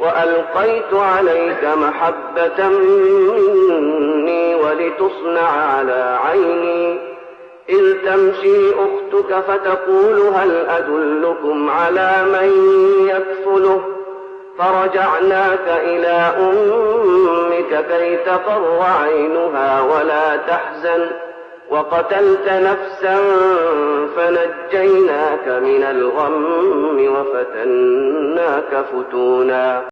وألقيت عليك محبة مني ولتصنع على عيني إذ تمشي أختك فتقول هل أدلكم على من يكفله فرجعناك إلى أمك كي تقر عينها ولا تحزن وقتلت نفسا فنجيناك من الغم وفتناك فتونا